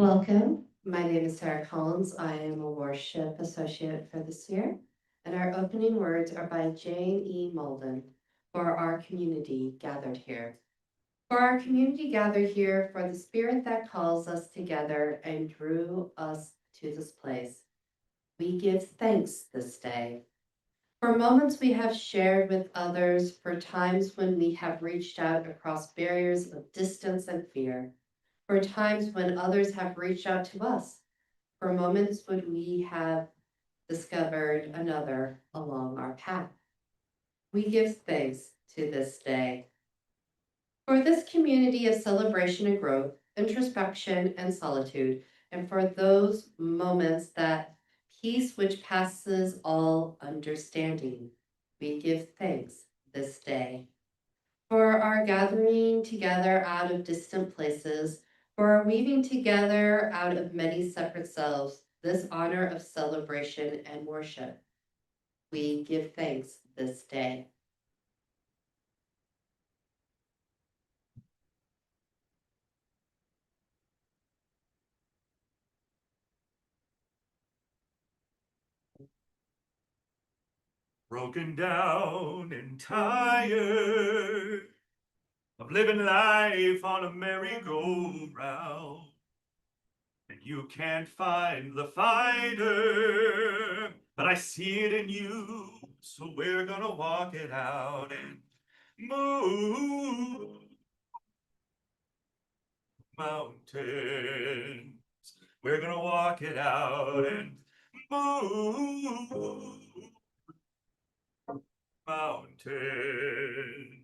Welcome. My name is Sarah Collins. I am a worship associate for this year, and our opening words are by Jane E. Molden for our community gathered here. For our community gathered here, for the spirit that calls us together and drew us to this place, we give thanks this day. For moments we have shared with others, for times when we have reached out across barriers of distance and fear, for times when others have reached out to us, for moments when we have discovered another along our path. We give thanks to this day. For this community of celebration and growth, introspection and solitude, and for those moments that peace which passes all understanding, we give thanks this day. For our gathering together out of distant places, for our weaving together out of many separate selves, this honor of celebration and worship, we give thanks this day. Broken down and tired of living life on a merry-go-round. And you can't find the fighter, but I see it in you, so we're gonna walk it out and move mountains. We're gonna walk it out and move mountains.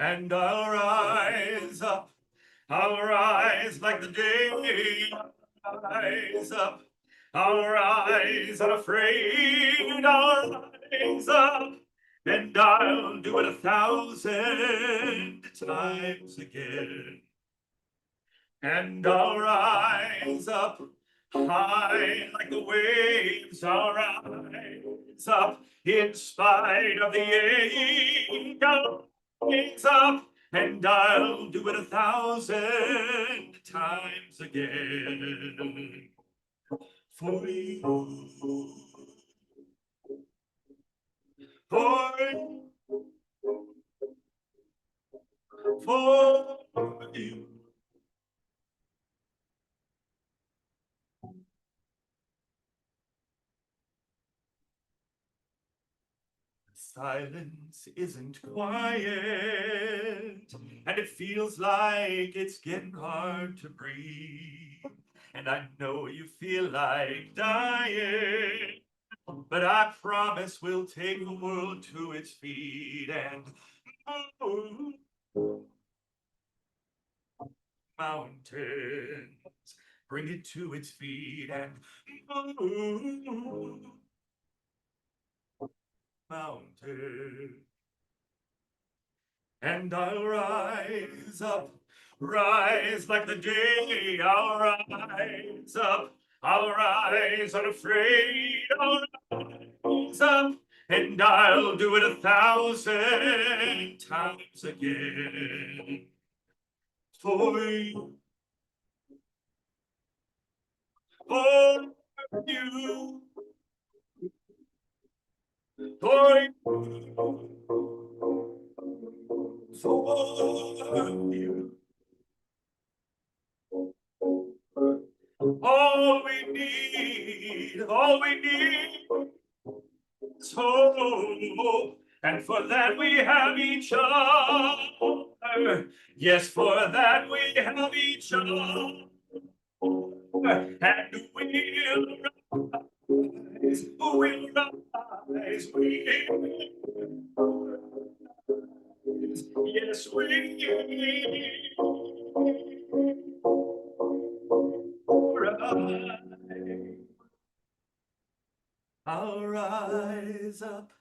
And I'll rise up, I'll rise like the day, I'll rise up, I'll rise unafraid, I'll rise up, and I'll do it 1,000 times again. And I'll rise up high like the waves, I'll rise up in spite of the ache, I'll rise up and I'll do it 1,000 times again. For you, for you. Silence isn't quiet, and it feels like it's getting hard to breathe. And I know you feel like dying, but I promise we'll take the world to its feet and move mountains. Bring it to its feet and move mountains. And I'll rise up, rise like the day, I'll rise up, I'll rise unafraid, I'll rise up, and I'll do it 1,000 times again. For you, for you, for you, for you. All we need is hope. And for that we have each other. Yes, for that we have each other. And we'll rise, we'll rise, yes, I'll rise up,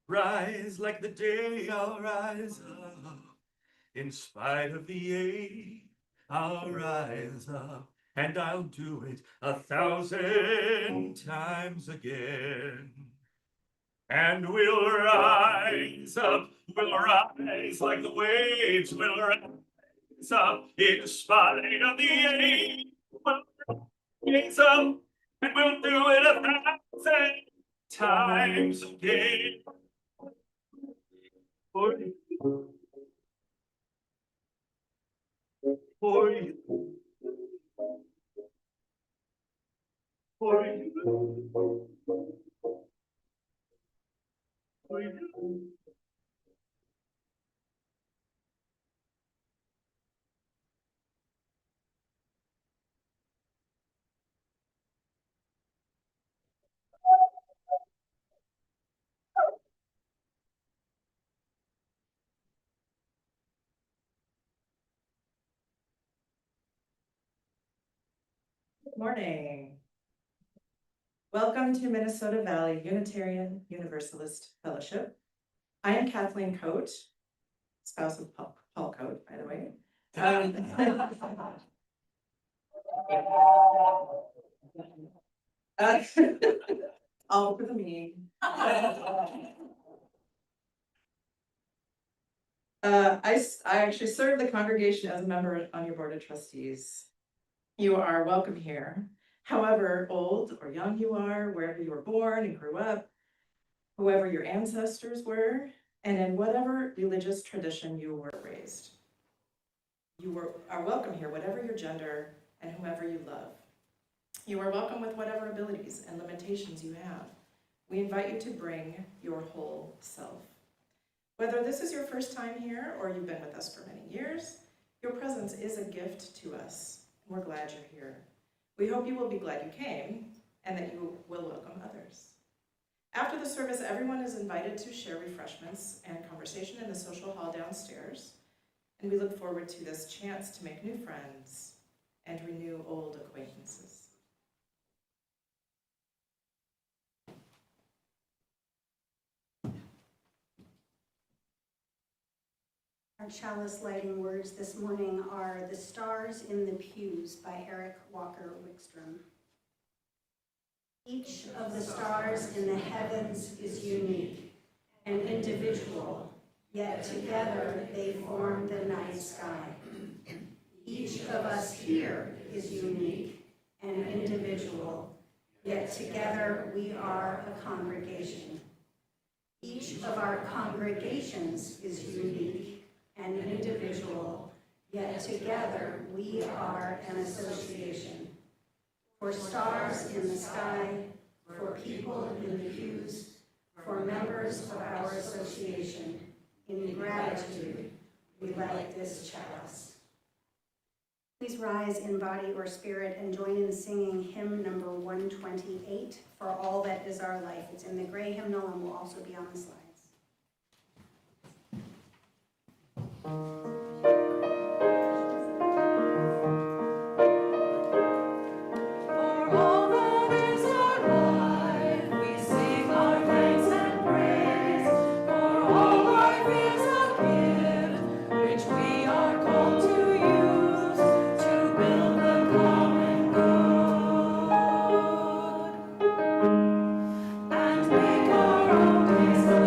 rise like the day, I'll rise up. In spite of the ache, I'll rise up, and I'll do it 1,000 times again. And we'll rise up, we'll rise like the waves, we'll rise up in spite of the ache, raise up, and we'll do it 1,000 times again. For you, for you, for you, for you. Good morning. Welcome to Minnesota Valley Unitarian Universalist Fellowship. I am Kathleen Coate, spouse of Paul Coate, by the way. All for the meeting. I actually serve the congregation as a member on your board of trustees. You are welcome here. However old or young you are, wherever you were born and grew up, whoever your ancestors were, and in whatever religious tradition you were raised. You are welcome here, whatever your gender and whomever you love. You are welcome with whatever abilities and limitations you have. We invite you to bring your whole self. Whether this is your first time here or you've been with us for many years, your presence is a gift to us. We're glad you're here. We hope you will be glad you came and that you will welcome others. After the service, everyone is invited to share refreshments and conversation in the social hall downstairs, and we look forward to this chance to make new friends and renew old acquaintances. Our chalice lighting words this morning are "The Stars in the Pews" by Eric Walker Wickstrom. Each of the stars in the heavens is unique and individual, yet together they form the night sky. Each of us here is unique and individual, yet together we are a congregation. Each of our congregations is unique and individual, yet together we are an association. For stars in the sky, for people in the pews, for members of our association, in gratitude, we light this chalice. Please rise in body or spirit and join in singing hymn number 128, "For All That Is Our Life." It's in the gray hymnal and will also be on the slides. And make our own days the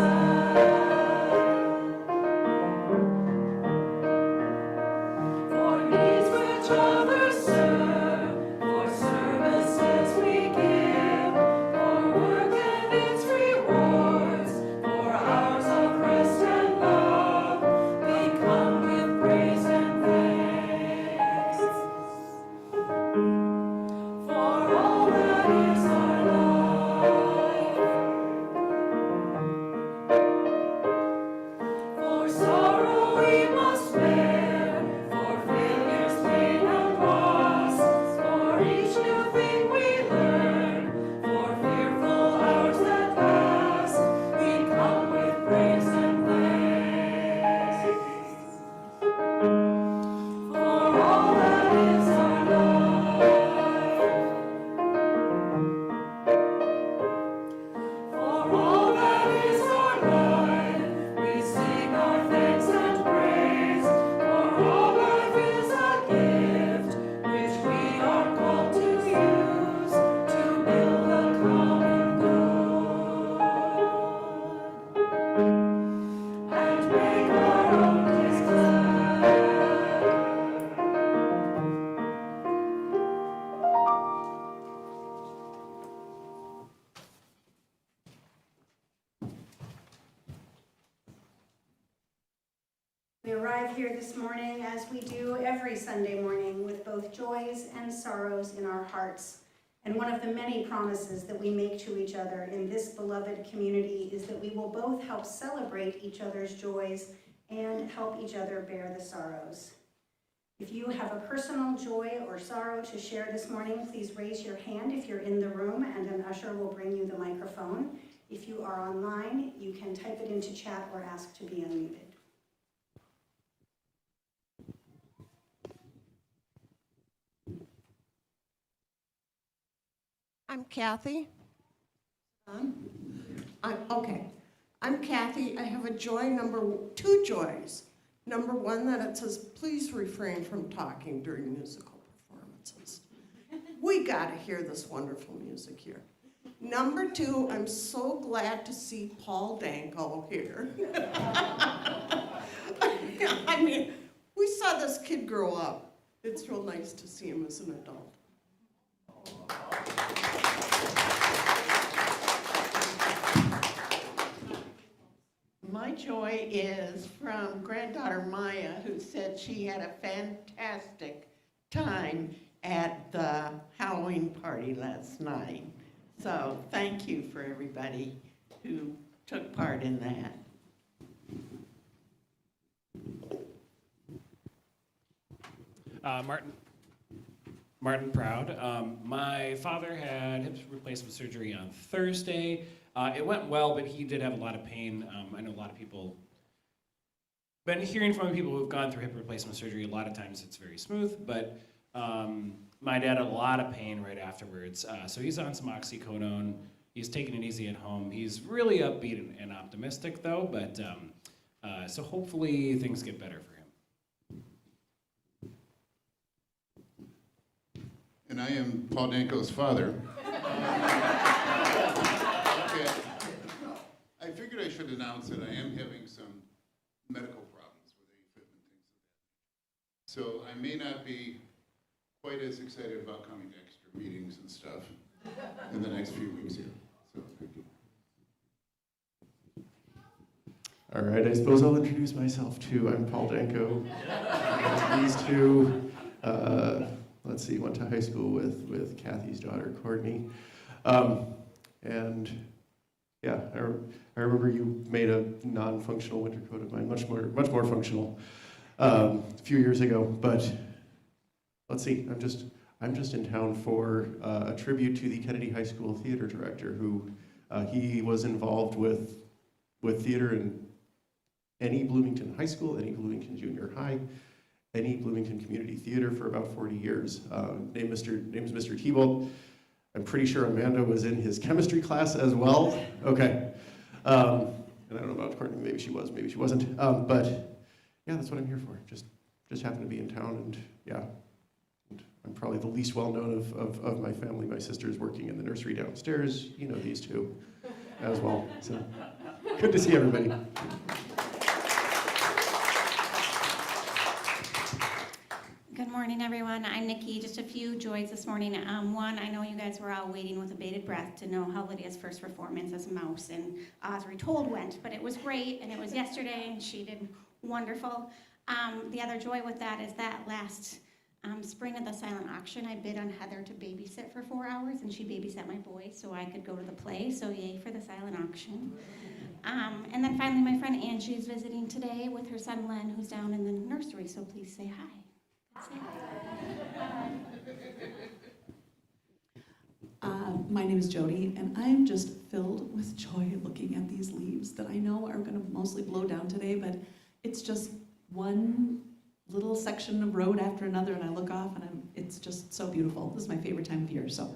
arrive here this morning as we do every Sunday morning with both joys and sorrows in our hearts. And one of the many promises that we make to each other in this beloved community is that we will both help celebrate each other's joys and help each other bear the sorrows. If you have a personal joy or sorrow to share this morning, please raise your hand if you're in the room and an usher will bring you the microphone. If you are online, you can type it into chat or ask to be unmuted. I'm Kathy. I'm Kathy. I have two joys. Number one, that it says, please refrain from talking during musical performances. We gotta hear this wonderful music here. Number two, I'm so glad to see Paul Danko here. I mean, we saw this kid grow up. It's real nice to see him as an adult. My joy is from granddaughter Maya, who said she had a fantastic time at the Halloween party last night. So thank you for everybody who took part in that. Martin Proud. My father had hip replacement surgery on Thursday. It went well, but he did have a lot of pain. I know a lot of people, been hearing from people who've gone through hip replacement surgery, a lot of times it's very smooth, but my dad had a lot of pain right afterwards. So he's on some oxycodone. He's taking it easy at home. He's really upbeat and optimistic though, but so hopefully things get better for him. And I am Paul Danko's father. Okay. I figured I should announce that I am having some medical problems with AFib and things like that. So I may not be quite as excited about coming to extra meetings and stuff in the next few weeks here. So thank you. All right, I suppose I'll introduce myself too. I'm Paul Danko. These two, let's see, went to high school with Kathy's daughter, Courtney. And yeah, I remember you made a non-functional winter coat of mine, much more functional, a few years ago. But let's see, I'm just in town for a tribute to the Kennedy High School theater director, who he was involved with theater in any Bloomington High School, any Bloomington Junior High, any Bloomington Community Theater for about 40 years. Name is Mr. Thibault. I'm pretty sure Amanda was in his chemistry class as well. Okay. And I don't know about Courtney, maybe she was, maybe she wasn't. But yeah, that's what I'm here for. Just happened to be in town, and yeah. And I'm probably the least well known of my family. My sister's working in the nursery downstairs. You know these two as well. So good to see everybody. Good morning, everyone. I'm Nikki. Just a few joys this morning. One, I know you guys were all waiting with bated breath to know how Lydia's first performance as a mouse in Oz Retold went, but it was great, and it was yesterday, and she did wonderful. The other joy with that is that last spring at the silent auction, I bid on Heather to babysit for 4 hours, and she babysat my boy so I could go to the play, so yay for the silent auction. And then finally, my friend Angie is visiting today with her son Len, who's down in the nursery, so please say hi. My name is Jody, and I'm just filled with joy looking at these leaves that I know are going to mostly blow down today, but it's just one little section of road after another, and I look off, and it's just so beautiful. This is my favorite time of year, so.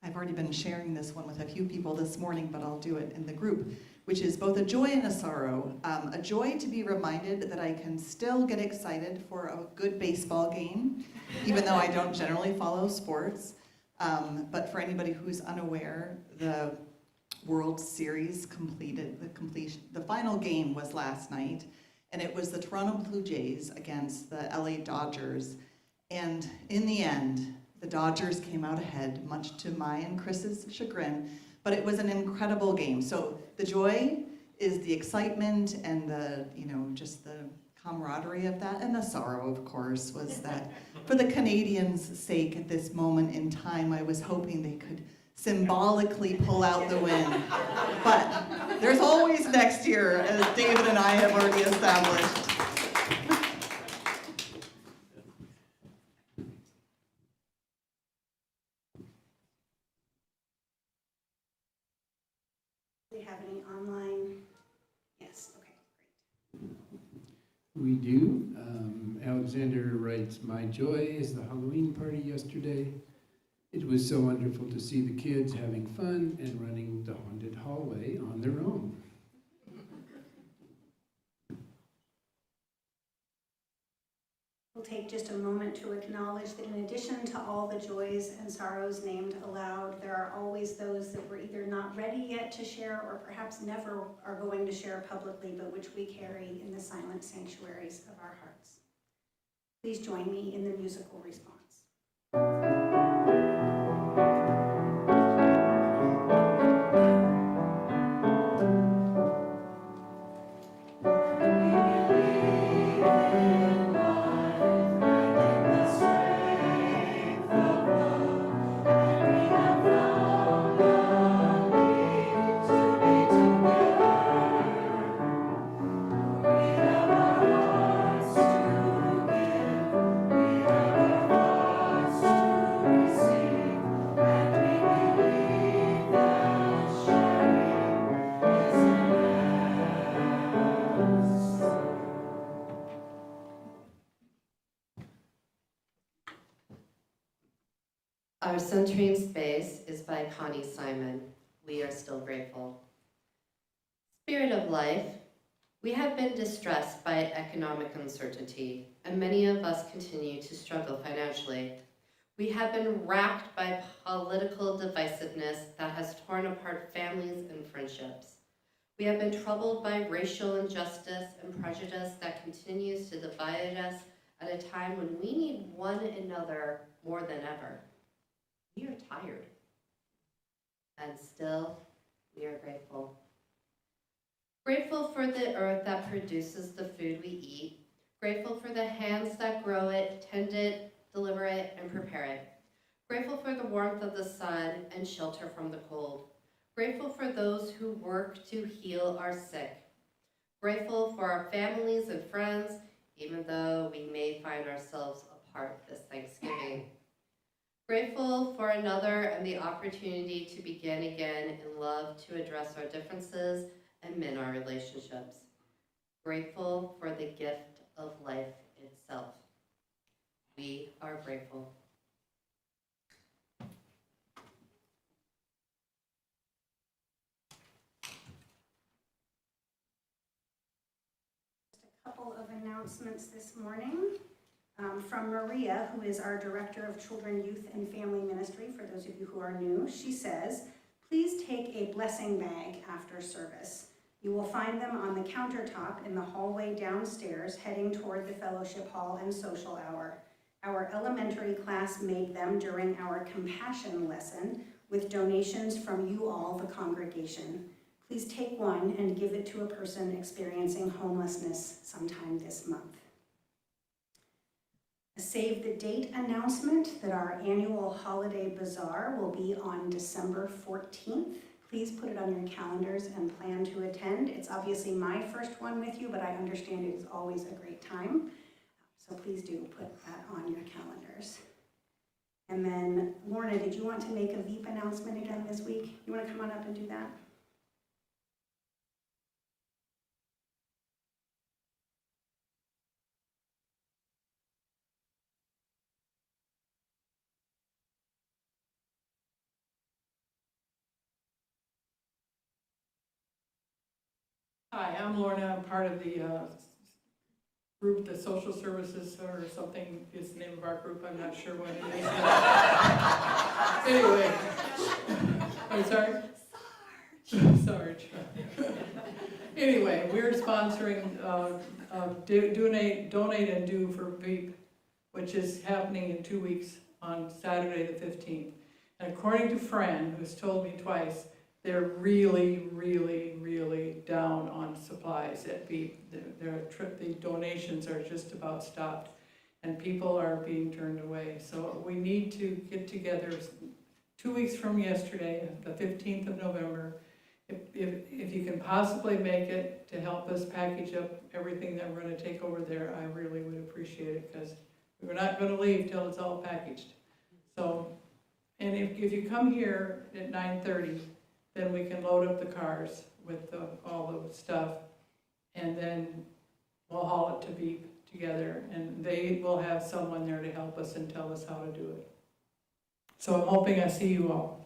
I've already been sharing this one with a few people this morning, but I'll do it in the group, which is both a joy and a sorrow. A joy to be reminded that I can still get excited for a good baseball game, even though I don't generally follow sports. But for anybody who's unaware, the World Series the final game was last night, and it was the Toronto Blue Jays against the LA Dodgers. And in the end, The Dodgers came out ahead, much to my and Chris's chagrin, but it was an incredible game. So the joy is the excitement and the, just the camaraderie of that, and the sorrow, of course, was that for the Canadians' sake at this moment in time, I was hoping they could symbolically pull out the win. But there's always next year, as David and I have already established. Do we have any online? Yes, okay, great. We do. Alexander writes, "My joy is the Halloween party yesterday. It was so wonderful to see the kids having fun and running the haunted hallway on their own." We'll take just a moment to acknowledge that in addition to all the joys and sorrows named aloud, there are always those that we're either not ready yet to share or perhaps never are going to share publicly, but which we carry in the silent sanctuaries of our hearts. Please join me in the musical response. Our centering space is by Connie Simon. We are still grateful. Spirit of life, we have been distressed by economic uncertainty, and many of us continue to struggle financially. We have been racked by political divisiveness that has torn apart families and friendships. We have been troubled by racial injustice and prejudice that continues to divide us at a time when we need one another more than ever. We are tired, and still we are grateful. Grateful for the earth that produces the food we eat, grateful for the hands that grow it, tend it, deliver it, and prepare it. Grateful for the warmth of the sun and shelter from the cold. Grateful for those who work to heal our sick. Grateful for our families and friends, even though we may find ourselves apart this Thanksgiving. Grateful for another and the opportunity to begin again in love to address our differences and mend our relationships. Grateful for the gift of life itself. We are grateful. Just a couple of announcements this morning. From Maria, who is our Director of Children, Youth, and Family Ministry, for those of you who are new. She says, please take a blessing bag after service. You will find them on the countertop in the hallway downstairs, heading toward the fellowship hall and social hour. Our elementary class made them during our compassion lesson with donations from you all, the congregation. Please take one and give it to a person experiencing homelessness sometime this month. A save the date announcement that our annual holiday bazaar will be on December 14th. Please put it on your calendars and plan to attend. It's obviously my first one with you, but I understand it is always a great time. So please do put that on your calendars. And then, Lorna, did you want to make a VEEP announcement again this week? You want to come on up and do that? Hi, I'm Lorna. I'm part of the group, the social services or something is the name of our group. I'm not sure what it is. Anyway, I'm sorry? Sarge. Anyway, we're sponsoring donate and do for VEEP, which is happening in 2 weeks on Saturday the 15th. And according to Fran, who's told me twice, they're really, really, really down on supplies at BEEP. The donations are just about stopped, and people are being turned away. So we need to get together 2 weeks from yesterday, the 15th of November, if you can possibly make it to help us package up everything that we're gonna take over there, I really would appreciate it, because we're not gonna leave till it's all packaged. So, and if you come here at 9:30, then we can load up the cars with all the stuff, and then we'll haul it to BEEP together, and they will have someone there to help us and tell us how to do it. So I'm hoping I see you all.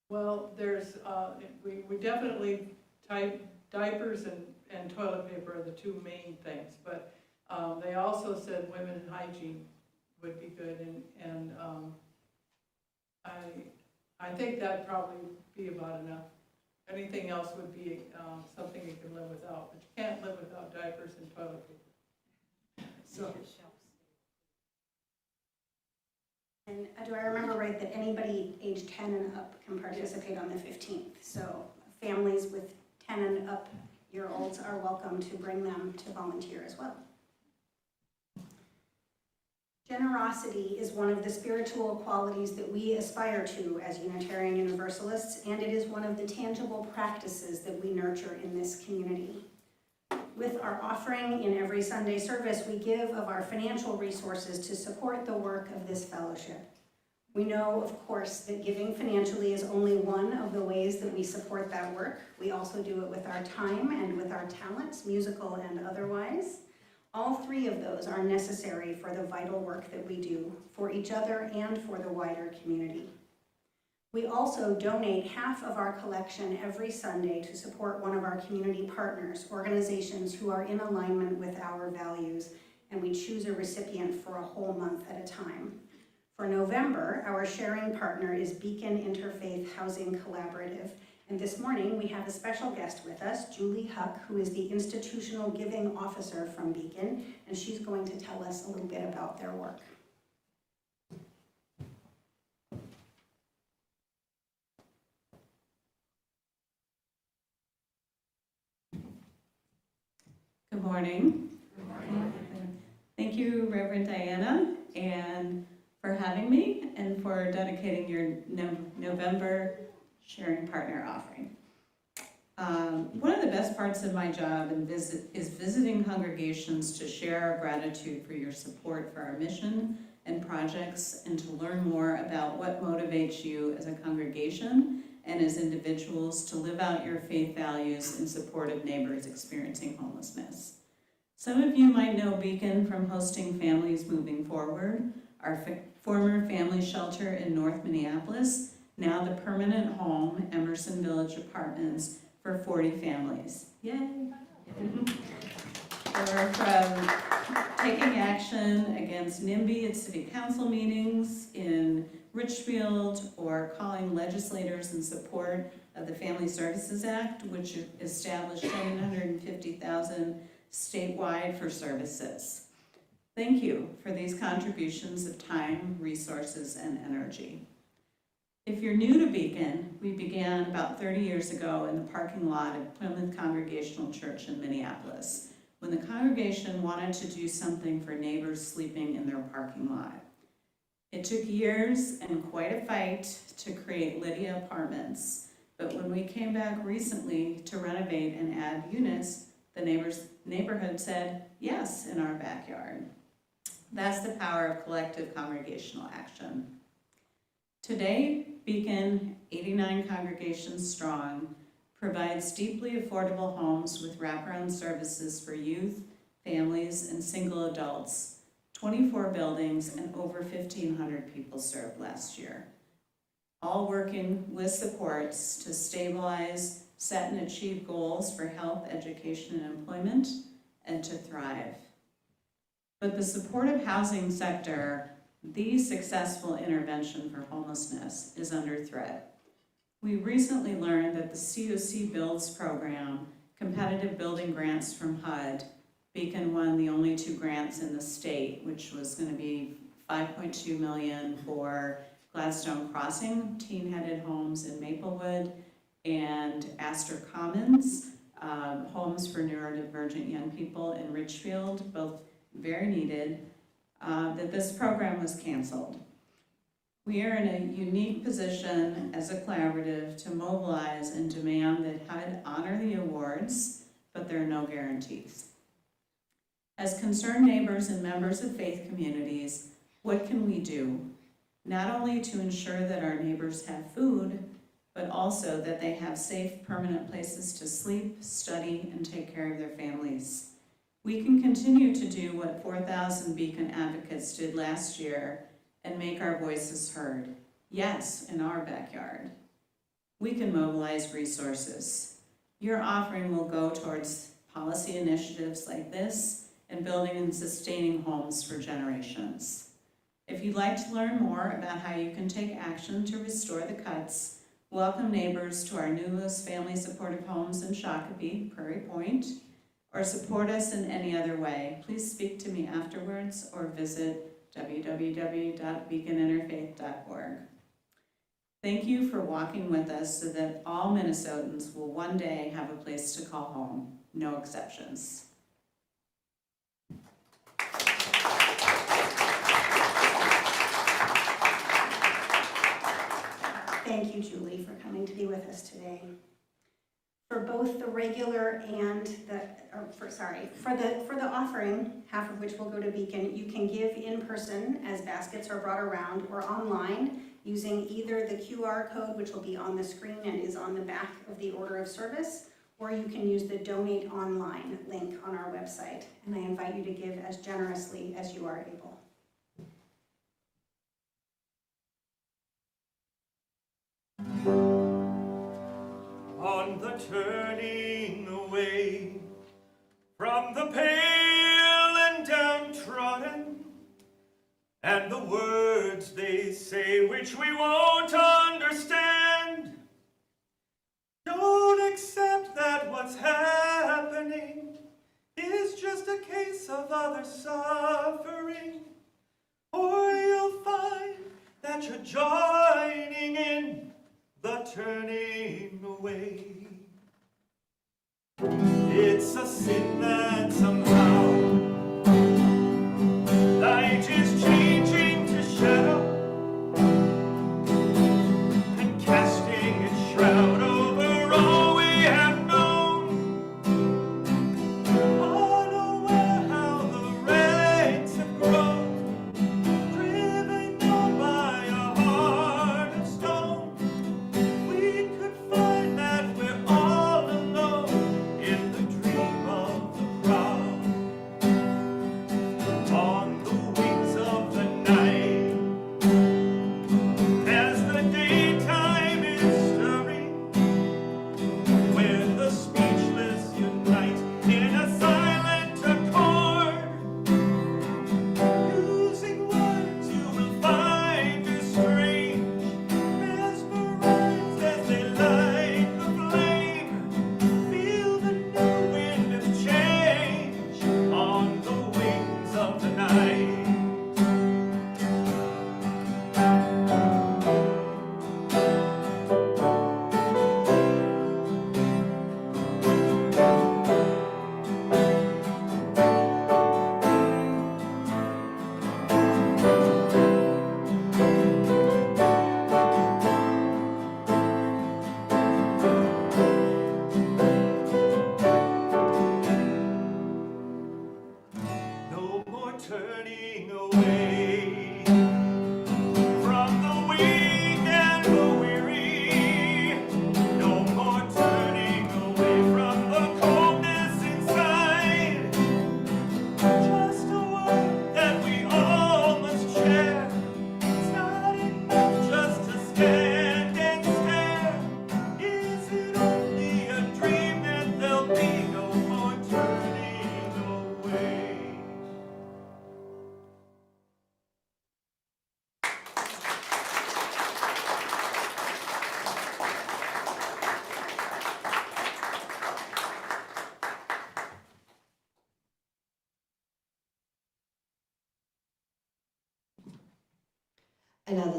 Well, there's, we definitely diapers and toilet paper are the two main things, but they also said women hygiene would be good, and I think that'd probably be about enough. Anything else would be something you can live without, but you can't live without diapers and toilet paper. So. And do I remember right that anybody age 10 and up can participate on the 15th? So families with 10 and up year olds are welcome to bring them to volunteer as well. Generosity is one of the spiritual qualities that we aspire to as Unitarian Universalists, and it is one of the tangible practices that we nurture in this community. With our offering in every Sunday service, we give of our financial resources to support the work of this fellowship. We know, of course, that giving financially is only one of the ways that we support that work. We also do it with our time and with our talents, musical and otherwise. All three of those are necessary for the vital work that we do for each other and for the wider community. We also donate half of our collection every Sunday to support one of our community partners, organizations who are in alignment with our values, and we choose a recipient for a whole month at a time. For November, our sharing partner is Beacon Interfaith Housing Collaborative, and this morning we have a special guest with us, Julie Huck, who is the Institutional Giving Officer from Beacon, and she's going to tell us a little bit about their work. Good morning. Good morning. Thank you, Rev.Diana, and for having me and for dedicating your November Sharing Partner offering. One of the best parts of my job is visiting congregations to share our gratitude for your support for our mission and projects, and to learn more about what motivates you as a congregation and as individuals to live out your faith values in support of neighbors experiencing homelessness. Some of you might know Beacon from hosting Families Moving Forward, our former family shelter in North Minneapolis, now the permanent home, Emerson Village Apartments, for 40 families. Yay! Or from taking action against NIMBY at city council meetings in Richfield, or calling legislators in support of the Family Services Act, which established $750,000 statewide for services. Thank you for these contributions of time, resources, and energy. If you're new to Beacon, we began about 30 years ago in the parking lot of Plymouth Congregational Church in Minneapolis, when the congregation wanted to do something for neighbors sleeping in their parking lot. It took years and quite a fight to create Lydia Apartments, but when we came back recently to renovate and add units, the neighborhood said yes in our backyard. That's the power of collective congregational action. Today, Beacon, 89 congregations strong, provides deeply affordable homes with wraparound services for youth, families, and single adults. 24 buildings and over 1,500 people served last year. All working with supports to stabilize, set and achieve goals for health, education, and employment, and to thrive. But the supportive housing sector, the successful intervention for homelessness, is under threat. We recently learned that the COC Builds program, competitive building grants from HUD, Beacon won the only 2 grants in the state, which was going to be $5.2 million for Gladstone Crossing, teen-headed homes in Maplewood, and Astor Commons, homes for neurodivergent young people in Richfield, both very needed, that this program was canceled. We are in a unique position as a collaborative to mobilize and demand that HUD honor the awards, but there are no guarantees. As concerned neighbors and members of faith communities, what can we do? Not only to ensure that our neighbors have food, but also that they have safe, permanent places to sleep, study, and take care of their families. We can continue to do what 4,000 Beacon advocates did last year and make our voices heard. Yes, in our backyard. We can mobilize resources. Your offering will go towards policy initiatives like this and building and sustaining homes for generations. If you'd like to learn more about how you can take action to restore the cuts, welcome neighbors to our newest family supportive homes in Shakopee, Prairie Point, or support us in any other way, please speak to me afterwards or visit www.beaconinterfaith.org. Thank you for walking with us so that all Minnesotans will one day have a place to call home, no exceptions. Thank you, Julie, for coming to be with us today. For both the regular and for the offering, half of which will go to Beacon, you can give in person as baskets are brought around or online using either the QR code, which will be on the screen and is on the back of the order of service, or you can use the donate online link on our website. And I invite you to give as generously as you are able. On the turning away from the pale and downtrodden, and the words they say which we won't understand, don't accept that what's happening is just a case of other suffering, or you'll find that you're joining in the turning away. It's a sin that somehow light is changing to shadow and casting its shroud over all we have known. Unaware how the ranks have grown, driven on by a heart of stone. We could find that we're all alone in the dream of the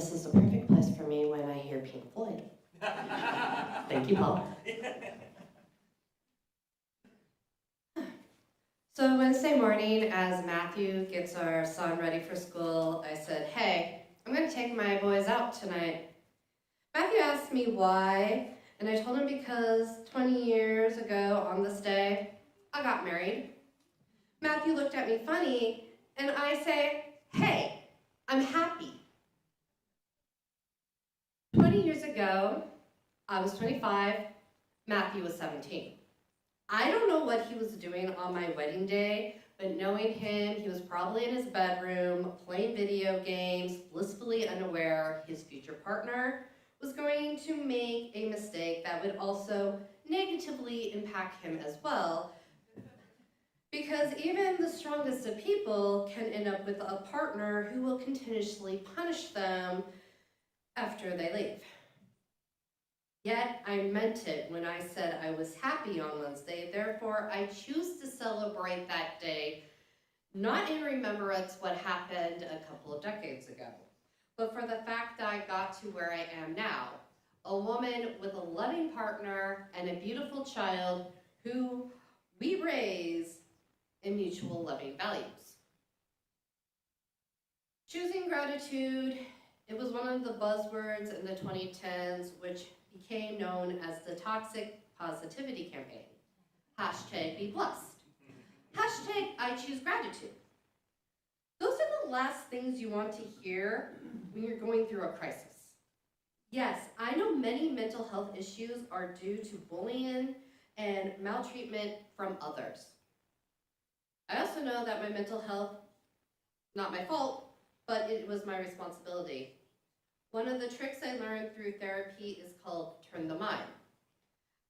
this is the perfect place for me when I hear Pink Floyd. Thank you, Paul. So Wednesday morning, as Matthew gets our son ready for school, I said, hey, I'm gonna take my boys out tonight. Matthew asked me why, and I told him because 20 years ago on this day, I got married. Matthew looked at me funny, and I say, hey, I'm happy. 20 years ago, I was 25, Matthew was 17. I don't know what he was doing on my wedding day, but knowing him, he was probably in his bedroom, playing video games, blissfully unaware his future partner was going to make a mistake that would also negatively impact him as well. Because even the strongest of people can end up with a partner who will continuously punish them after they leave. Yet I meant it when I said I was happy on Wednesday, therefore I choose to celebrate that day, not in remembrance what happened a couple of decades ago, but for the fact that I got to where I am now, a woman with a loving partner and a beautiful child who we raise in mutual loving values. Choosing gratitude, it was one of the buzzwords in the 2010s, which became known as the Toxic Positivity Campaign. Hashtag be blessed. Hashtag I choose gratitude. Those are the last things you want to hear when you're going through a crisis. Yes, I know many mental health issues are due to bullying and maltreatment from others. I also know that my mental health, not my fault, but it was my responsibility. One of the tricks I learned through therapy is called turn the mind.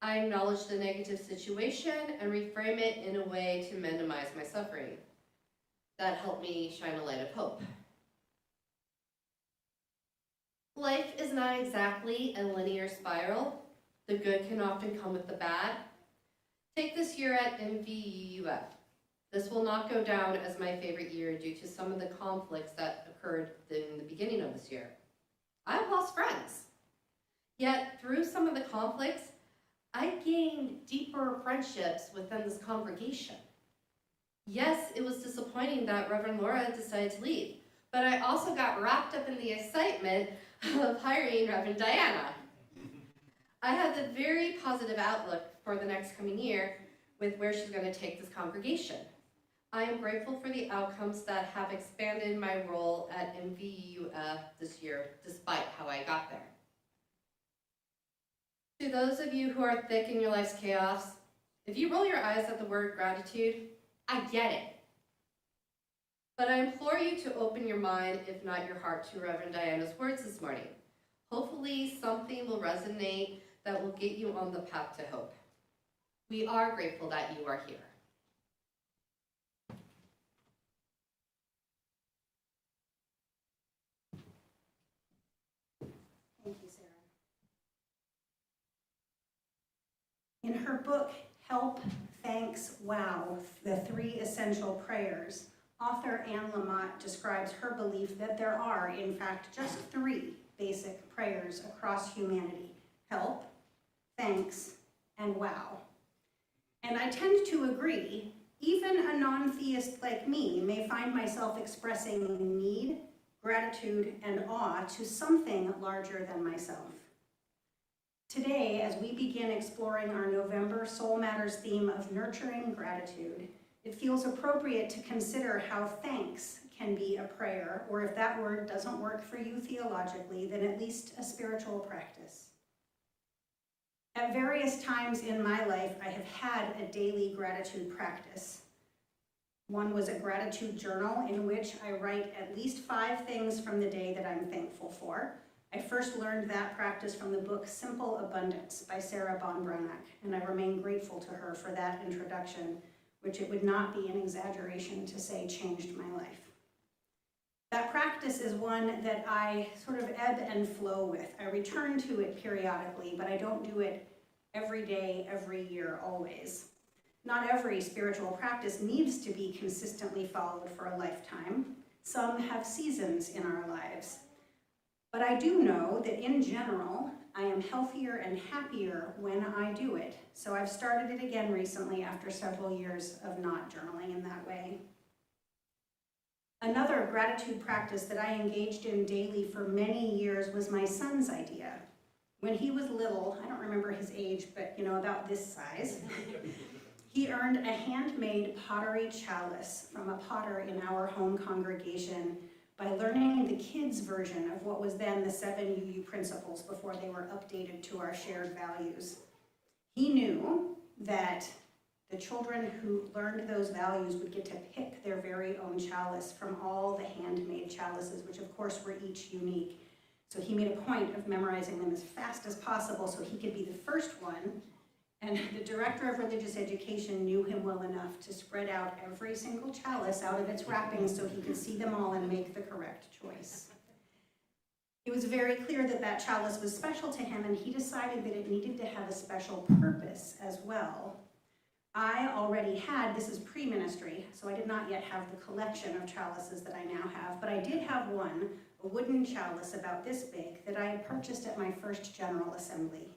I acknowledge the negative situation and reframe it in a way to minimize my suffering. That helped me shine a light of hope. Life is not exactly a linear spiral. The good can often come with the bad. Take this year at MVUF. This will not go down as my favorite year due to some of the conflicts that occurred in the beginning of this year. I've lost friends. Yet through some of the conflicts, I gained deeper friendships within this congregation. Yes, it was disappointing that Reverend Laura decided to leave, but I also got wrapped up in the excitement of hiring Rev.Diana. I have a very positive outlook for the next coming year with where she's going to take this congregation. I am grateful for the outcomes that have expanded my role at MVUF this year, despite how I got there. To those of you who are thick in your life's chaos, if you roll your eyes at the word gratitude, I get it. But I implore you to open your mind, if not your heart, to Reverend Diana's words this morning. Hopefully something will resonate that will get you on the path to hope. We are grateful that you are here. Thank you, Sarah. In her book, Help, Thanks, Wow, The Three Essential Prayers, author Anne Lamott describes her belief that there are, in fact, just three basic prayers across humanity: help, thanks, and wow. And I tend to agree. Even a non-theist like me may find myself expressing need, gratitude, and awe to something larger than myself. Today, as we begin exploring our November Soul Matters theme of nurturing gratitude, it feels appropriate to consider how thanks can be a prayer, or if that word doesn't work for you theologically, then at least a spiritual practice. At various times in my life, I have had a daily gratitude practice. One was a gratitude journal in which I write at least 5 things from the day that I'm thankful for. I first learned that practice from the book Simple Abundance by Sarah Von Branach, and I remain grateful to her for that introduction, which it would not be an exaggeration to say changed my life. That practice is one that I sort of ebb and flow with. I return to it periodically, but I don't do it every day, every year, always. Not every spiritual practice needs to be consistently followed for a lifetime. Some have seasons in our lives. But I do know that in general, I am healthier and happier when I do it. So I've started it again recently after several years of not journaling in that way. Another gratitude practice that I engaged in daily for many years was my son's idea. When he was little, I don't remember his age, but about this size, he earned a handmade pottery chalice from a potter in our home congregation by learning the kids' version of what was then the 7 UU principles before they were updated to our shared values. He knew that the children who learned those values would get to pick their very own chalice from all the handmade chalices, which of course were each unique. So he made a point of memorizing them as fast as possible so he could be the first one. And the director of religious education knew him well enough to spread out every single chalice out of its wrappings so he could see them all and make the correct choice. It was very clear that that chalice was special to him, and he decided that it needed to have a special purpose as well. I already had, this is pre-ministry, so I did not yet have the collection of chalices that I now have, but I did have one, a wooden chalice about this big, that I had purchased at my first General Assembly.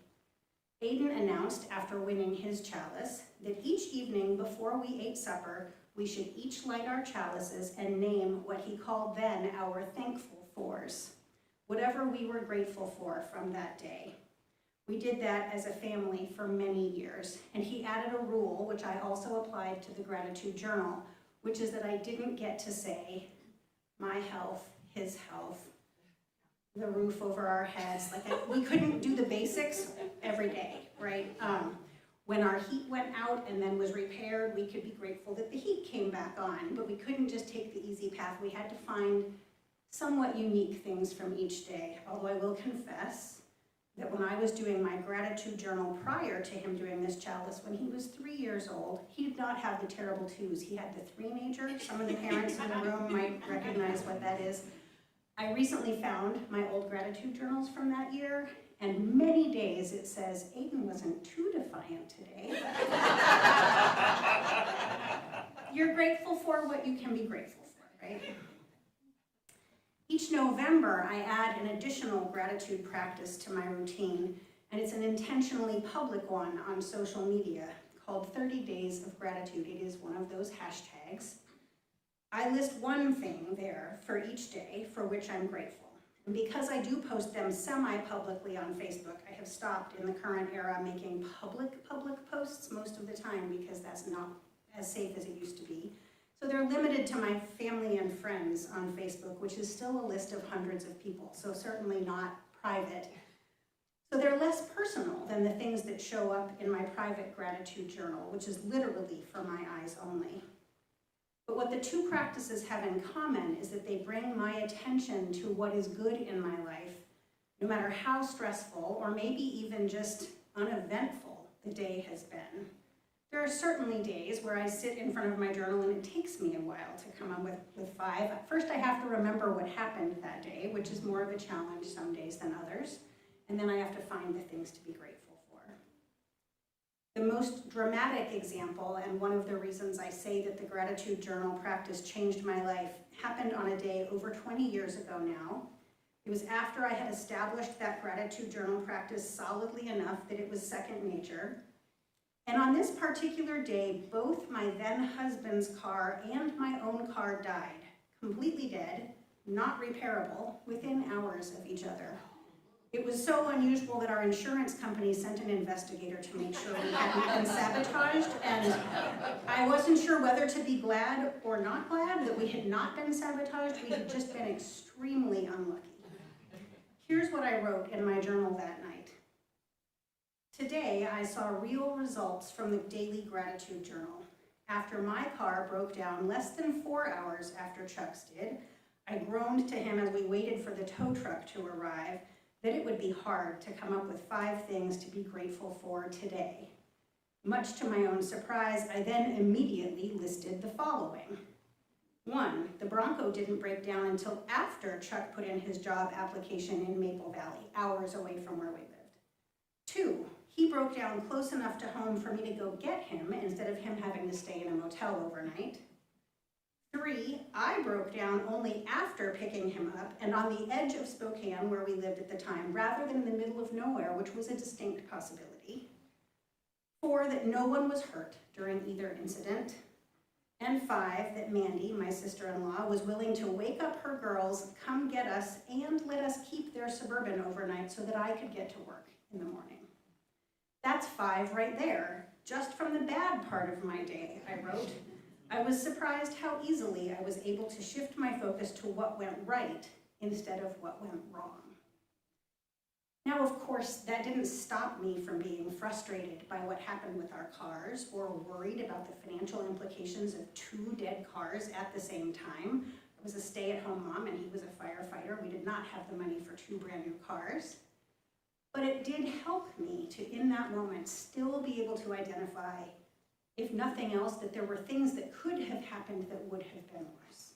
Aiden announced after winning his chalice that each evening before we ate supper, we should each light our chalices and name what he called then our thankful fors, whatever we were grateful for from that day. We did that as a family for many years, and he added a rule, which I also applied to the gratitude journal, which is that I didn't get to say my health, his health, the roof over our heads. We couldn't do the basics every day, right? When our heat went out and then was repaired, we could be grateful that the heat came back on, but we couldn't just take the easy path. We had to find somewhat unique things from each day, although I will confess that when I was doing my gratitude journal prior to him doing this chalice, when he was 3 years old, he did not have the terrible twos. He had the three-nager. Some of the parents in the room might recognize what that is. I recently found my old gratitude journals from that year, and many days it says, Aiden wasn't too defiant today. You're grateful for what you can be grateful for, right? Each November, I add an additional gratitude practice to my routine, and it's an intentionally public one on social media called 30 Days of Gratitude. It is one of those hashtags. I list one thing there for each day for which I'm grateful. And because I do post them semi-publicly on Facebook, I have stopped in the current era making public posts most of the time because that's not as safe as it used to be. So they're limited to my family and friends on Facebook, which is still a list of hundreds of people, so certainly not private. So they're less personal than the things that show up in my private gratitude journal, which is literally for my eyes only. But what the two practices have in common is that they bring my attention to what is good in my life, no matter how stressful or maybe even just uneventful the day has been. There are certainly days where I sit in front of my journal and it takes me a while to come up with 5. First, I have to remember what happened that day, which is more of a challenge some days than others. And then I have to find the things to be grateful for. The most dramatic example, and one of the reasons I say that the gratitude journal practice changed my life, happened on a day over 20 years ago now. It was after I had established that gratitude journal practice solidly enough that it was second nature. And on this particular day, both my then husband's car and my own car died, completely dead, not repairable, within hours of each other. It was so unusual that our insurance company sent an investigator to make sure we hadn't been sabotaged, and I wasn't sure whether to be glad or not glad that we had not been sabotaged. We had just been extremely unlucky. Here's what I wrote in my journal that night. Today, I saw real results from the daily gratitude journal. After my car broke down less than 4 hours after Chuck's did, I groaned to him as we waited for the tow truck to arrive that it would be hard to come up with 5 things to be grateful for today. Much to my own surprise, I then immediately listed the following. 1, the Bronco didn't break down until after Chuck put in his job application in Maple Valley, hours away from where we lived. 2, he broke down close enough to home for me to go get him instead of him having to stay in a motel overnight. 3, I broke down only after picking him up and on the edge of Spokane where we lived at the time, rather than in the middle of nowhere, which was a distinct possibility. 4, that no one was hurt during either incident. And 5, that Mandy, my sister-in-law, was willing to wake up her girls, come get us, and let us keep their Suburban overnight so that I could get to work in the morning. That's 5 right there, just from the bad part of my day, I wrote. I was surprised how easily I was able to shift my focus to what went right instead of what went wrong. Now, of course, that didn't stop me from being frustrated by what happened with our cars or worried about the financial implications of 2 dead cars at the same time. I was a stay-at-home mom and he was a firefighter. We did not have the money for 2 brand new cars. But it did help me to, in that moment, still be able to identify, if nothing else, that there were things that could have happened that would have been worse.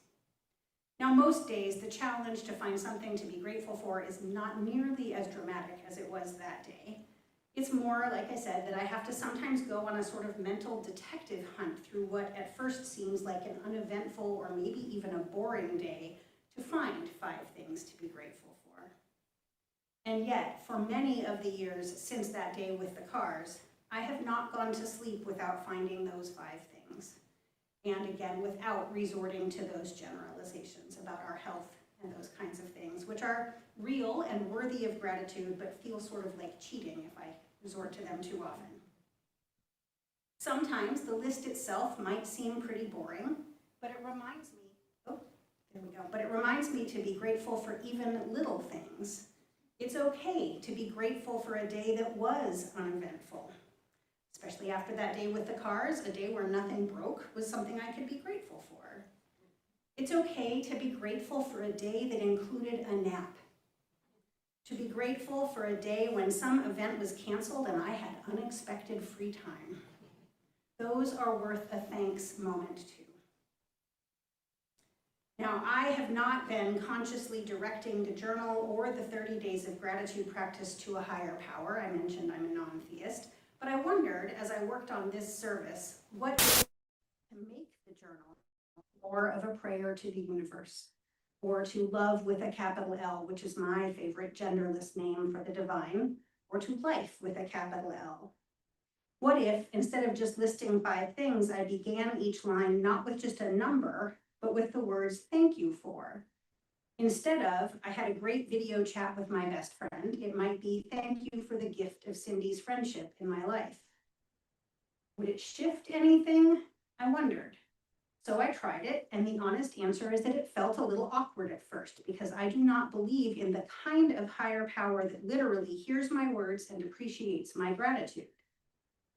Now, most days, the challenge to find something to be grateful for is not nearly as dramatic as it was that day. It's more, like I said, that I have to sometimes go on a sort of mental detective hunt through what at first seems like an uneventful or maybe even a boring day to find 5 things to be grateful for. And yet, for many of the years since that day with the cars, I have not gone to sleep without finding those 5 things. And again, without resorting to those generalizations about our health and those kinds of things, which are real and worthy of gratitude, but feel sort of like cheating if I resort to them too often. Sometimes the list itself might seem pretty boring, but it reminds me to be grateful for even little things. It's okay to be grateful for a day that was uneventful. Especially after that day with the cars, a day where nothing broke was something I could be grateful for. It's okay to be grateful for a day that included a nap. To be grateful for a day when some event was canceled and I had unexpected free time. Those are worth a thanks moment too. Now, I have not been consciously directing the journal or the 30 days of gratitude practice to a higher power. I mentioned I'm a non-theist. But I wondered, as I worked on this service, what to make the journal more of a prayer to the universe, or to love with a capital L, which is my favorite genderless name for the divine, or to life with a capital L. What if, instead of just listing 5 things, I began each line not with just a number, but with the words thank you for? Instead of, I had a great video chat with my best friend, it might be, thank you for the gift of Cindy's friendship in my life. Would it shift anything? I wondered. So I tried it, and the honest answer is that it felt a little awkward at first, because I do not believe in the kind of higher power that literally hears my words and appreciates my gratitude.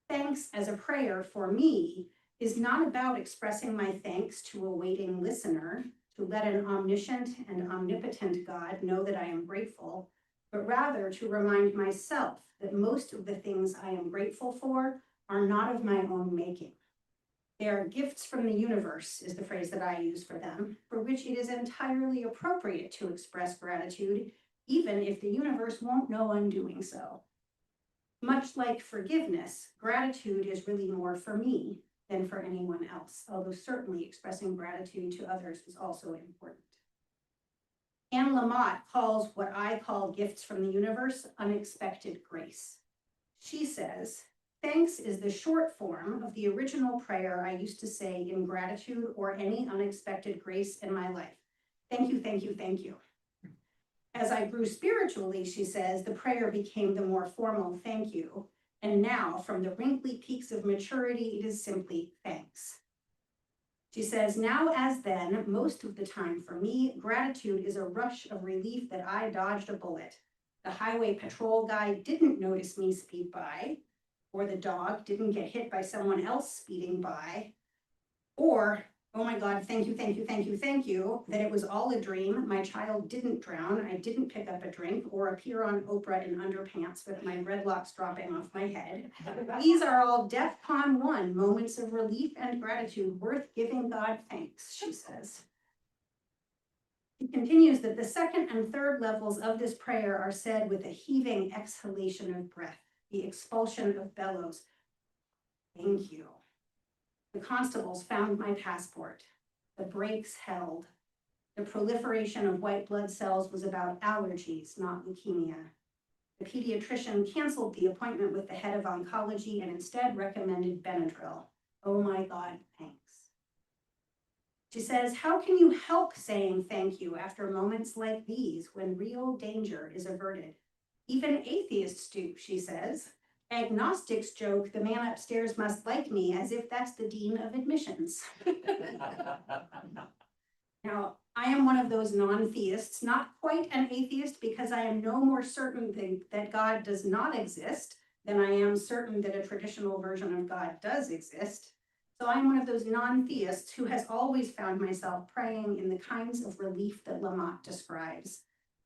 Thanks as a prayer for me is not about expressing my thanks to a waiting listener, to let an omniscient and omnipotent God know that I am grateful, but rather to remind myself that most of the things I am grateful for are not of my own making. They are gifts from the universe, is the phrase that I use for them, for which it is entirely appropriate to express gratitude, even if the universe won't know I'm doing so. Much like forgiveness, gratitude is really more for me than for anyone else, although certainly expressing gratitude to others is also important. Anne Lamott calls what I call gifts from the universe unexpected grace. She says, thanks is the short form of the original prayer I used to say in gratitude or any unexpected grace in my life. Thank you, thank you, thank you. As I grew spiritually, she says, the prayer became the more formal thank you. And now, from the wrinkly peaks of maturity, it is simply thanks. She says, now as then, most of the time for me, gratitude is a rush of relief that I dodged a bullet. The highway patrol guy didn't notice me speed by, or the dog didn't get hit by someone else speeding by, or, oh my God, thank you, thank you, thank you, thank you, that it was all a dream. My child didn't drown. I didn't pick up a drink or appear on Oprah in underpants with my dreadlocks dropping off my head. These are all DEFCON 1 moments of relief and gratitude worth giving God thanks, she says. She continues that the second and third levels of this prayer are said with a heaving exhalation of breath, the expulsion of bellows. Thank you. The constables found my passport. the brakes held. The proliferation of white blood cells was about allergies, not leukemia. The pediatrician canceled the appointment with the head of oncology and instead recommended Benadryl. Oh my God, thanks. She says, how can you help saying thank you after moments like these when real danger is averted? Even atheists do, she says. Agnostics joke the man upstairs must like me as if that's the dean of admissions. Now, I am one of those non-theists, not quite an atheist because I am no more certain that God does not exist than I am certain that a traditional version of God does exist. So I'm one of those non-theists who has always found myself praying in the kinds of relief that Lamott describes,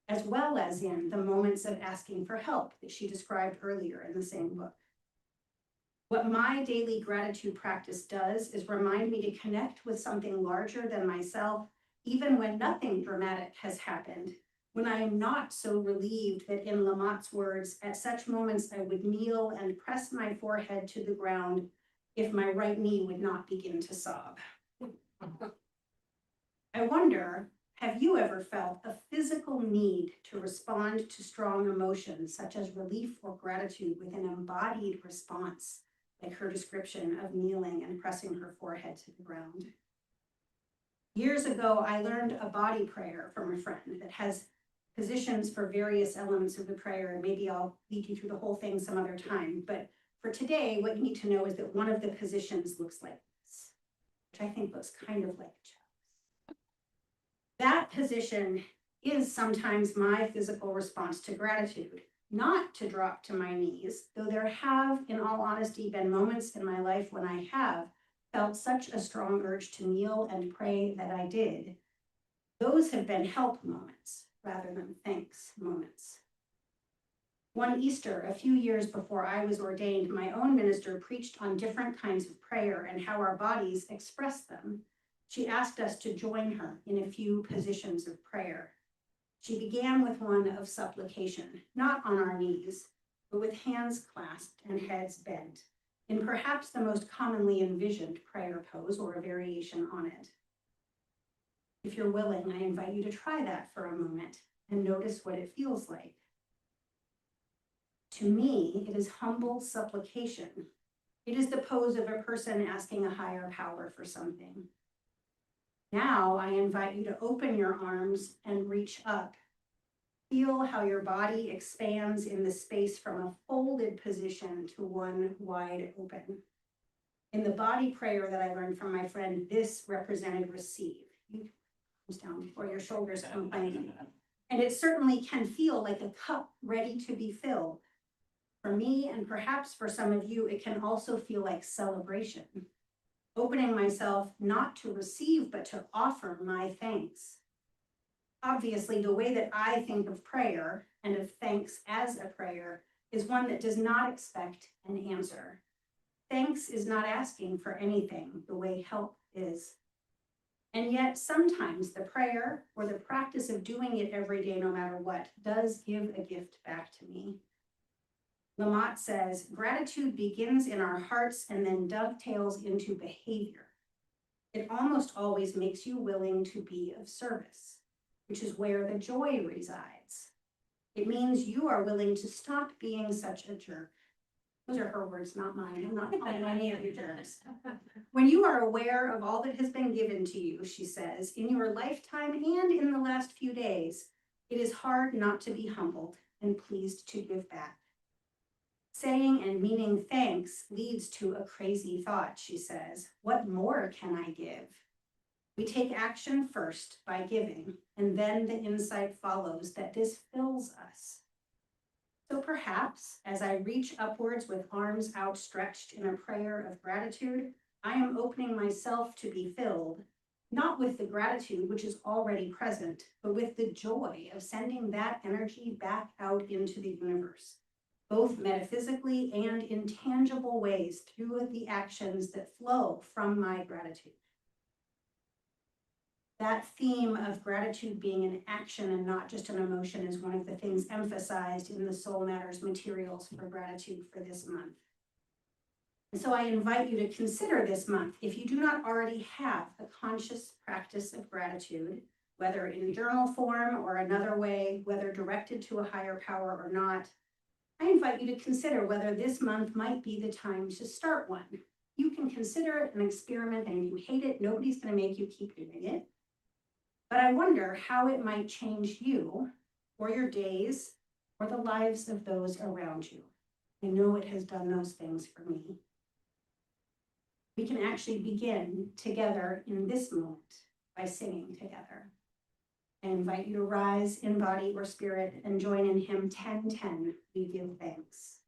as well as in the moments of asking for help that she described earlier in the same book. What my daily gratitude practice does is remind me to connect with something larger than myself, even when nothing dramatic has happened, when I am not so relieved that, in Lamott's words, at such moments I would kneel and press my forehead to the ground if my right knee would not begin to sob. I wonder, have you ever felt a physical need to respond to strong emotions such as relief or gratitude with an embodied response, like her description of kneeling and pressing her forehead to the ground? Years ago, I learned a body prayer from a friend that has positions for various elements of the prayer, and maybe I'll lead you through the whole thing some other time. But for today, what you need to know is that one of the positions looks like this, which I think looks kind of like a chalice. That position is sometimes my physical response to gratitude, not to drop to my knees, though there have, in all honesty, been moments in my life when I have felt such a strong urge to kneel and pray that I did. Those have been help moments rather than thanks moments. One Easter, a few years before I was ordained, my own minister preached on different kinds of prayer and how our bodies express them. She asked us to join her in a few positions of prayer. She began with one of supplication, not on our knees, but with hands clasped and heads bent, in perhaps the most commonly envisioned prayer pose or a variation on it. If you're willing, I invite you to try that for a moment and notice what it feels like. To me, it is humble supplication. It is the pose of a person asking a higher power for something. Now I invite you to open your arms and reach up. Feel how your body expands in the space from a folded position to one wide open. In the body prayer that I learned from my friend, this represented receive. You comes down before your shoulders complain. And it certainly can feel like a cup ready to be filled. For me, and perhaps for some of you, it can also feel like celebration. Opening myself not to receive, but to offer my thanks. Obviously, the way that I think of prayer and of thanks as a prayer is one that does not expect an answer. Thanks is not asking for anything the way help is. And yet sometimes the prayer or the practice of doing it every day, no matter what, does give a gift back to me. Lamott says, gratitude begins in our hearts and then dovetails into behavior. It almost always makes you willing to be of service, which is where the joy resides. It means you are willing to stop being such a jerk. Those are her words, not mine. I'm not calling any of you jerks. When you are aware of all that has been given to you, she says, in your lifetime and in the last few days, it is hard not to be humbled and pleased to give back. Saying and meaning thanks leads to a crazy thought, she says. What more can I give? We take action first by giving, and then the insight follows that this fills us. So perhaps, as I reach upwards with arms outstretched in a prayer of gratitude, I am opening myself to be filled, not with the gratitude which is already present, but with the joy of sending that energy back out into the universe, both metaphysically and in tangible ways through the actions that flow from my gratitude. That theme of gratitude being an action and not just an emotion is one of the things emphasized in the Soul Matters materials for gratitude for this month. And so I invite you to consider this month, if you do not already have a conscious practice of gratitude, whether in journal form or another way, whether directed to a higher power or not, I invite you to consider whether this month might be the time to start one. You can consider it an experiment, and if you hate it, nobody's going to make you keep doing it. But I wonder how it might change you or your days or the lives of those around you. I know it has done those things for me. We can actually begin together in this moment by singing together. I invite you to rise in body or spirit and join in hymn 10:10, We Give Thanks.